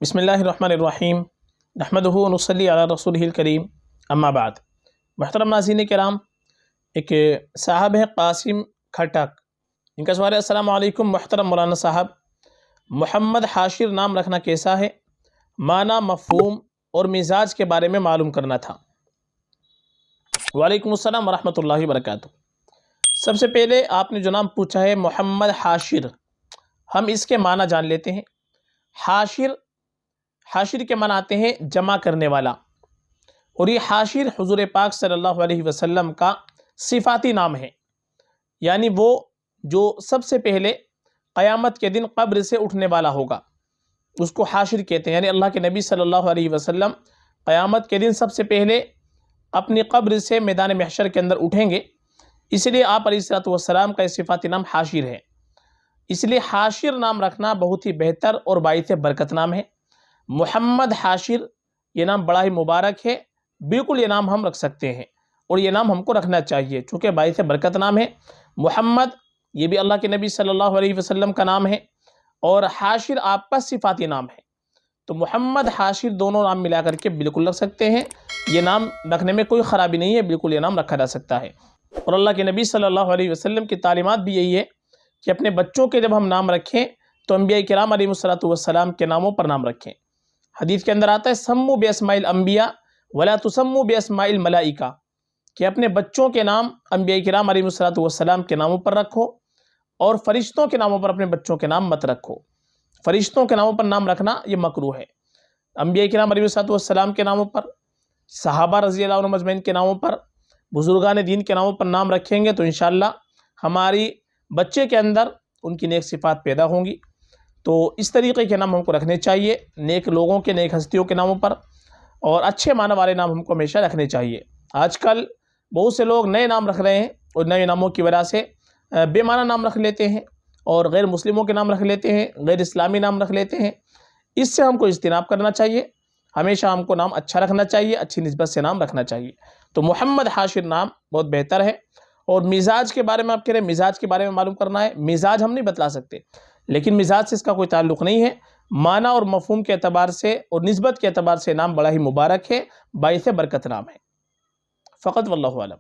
بسم اللہ الرحمن الرحیم نحمدہ و نصلی علی رسولہ الکریم اما بعد۔ محترم ناظرین کرام، ایک صاحب ہیں قاسم کھٹک، ان کا سوال ہے: السلام علیکم محترم مولانا صاحب، محمد حاشر نام رکھنا کیسا ہے؟ معنی، مفہوم اور مزاج کے بارے میں معلوم کرنا تھا۔ وعلیکم السلام ورحمۃ اللہ وبرکاتہ۔ سب سے پہلے آپ نے جو نام پوچھا ہے محمد حاشر، ہم اس کے معنی جان لیتے ہیں۔ حاشر کے معنی آتے ہیں جمع کرنے والا، اور یہ حاشر حضور پاک صلی اللہ علیہ وسلم کا صفاتی نام ہے، یعنی وہ جو سب سے پہلے قیامت کے دن قبر سے اٹھنے والا ہوگا اس کو حاشر کہتے ہیں۔ یعنی اللہ کے نبی صلی اللہ علیہ وسلم قیامت کے دن سب سے پہلے اپنی قبر سے میدان محشر کے اندر اٹھیں گے، اس لیے آپ علیہ الصلوۃ والسلام کا صفاتی نام حاشر ہے۔ اس لیے حاشر نام رکھنا بہت ہی بہتر اور باعث برکت نام ہے۔ محمد حاشر یہ نام بڑا ہی مبارک ہے، بالکل یہ نام ہم رکھ سکتے ہیں، اور یہ نام ہم کو رکھنا چاہیے چونکہ باعث برکت نام ہے۔ محمد یہ بھی اللہ کے نبی صلی اللہ علیہ وسلم کا نام ہے، اور حاشر آپ کا صفاتی نام ہے، تو محمد حاشر دونوں نام ملا کر کے بالکل رکھ سکتے ہیں۔ یہ نام رکھنے میں کوئی خرابی نہیں ہے، بالکل یہ نام رکھا جا سکتا ہے۔ اور اللہ کے نبی صلی اللہ علیہ وسلم کی تعلیمات بھی یہی ہے کہ اپنے بچوں کے جب ہم نام رکھیں تو انبیاء کرام علیہ الصلوۃ والسلام کے ناموں پر نام رکھیں۔ حدیث کے اندر آتا ہے سموا باسماء الانبیاء ولا تسموا باسماء الملائکہ، کہ اپنے بچوں کے نام انبیاء کرام علیہ الصلوۃ والسلام کے ناموں پر رکھو، اور فرشتوں کے ناموں پر اپنے بچوں کے نام مت رکھو۔ فرشتوں کے ناموں پر نام رکھنا یہ مکروہ ہے۔ انبیاء کرام علیہ الصلوۃ والسلام کے ناموں پر، صحابہ رضی اللہ عنہم اجمعین کے ناموں پر، بزرگان دین کے ناموں پر نام رکھیں گے تو انشاءاللہ ہماری بچے کے اندر ان کی نیک صفات پیدا ہوں گی۔ تو اس طریقے کے نام ہم کو رکھنے چاہیے، نیک لوگوں کے، نیک ہستیوں کے ناموں پر، اور اچھے معنی والے نام ہم کو ہمیشہ رکھنے چاہیے۔ آج کل بہت سے لوگ نئے نام رکھ رہے ہیں، اور نئے ناموں کی وجہ سے بے معنی نام رکھ لیتے ہیں، اور غیر مسلموں کے نام رکھ لیتے ہیں، غیر اسلامی نام رکھ لیتے ہیں۔ اس سے ہم کو اجتناب کرنا چاہیے، ہمیشہ ہم کو نام اچھا رکھنا چاہیے، اچھی نسبت سے نام رکھنا چاہیے۔ تو محمد حاشر نام بہت بہتر ہے۔ اور مزاج کے بارے میں آپ کہہ رہے ہیں، مزاج کے بارے میں معلوم کرنا ہے، مزاج ہم نہیں بتلا سکتے، لیکن مزاج سے اس کا کوئی تعلق نہیں ہے۔ معنی اور مفہوم کے اعتبار سے اور نسبت کے اعتبار سے نام بڑا ہی مبارک ہے، باعث برکت نام ہے فقط، واللہ اعلم۔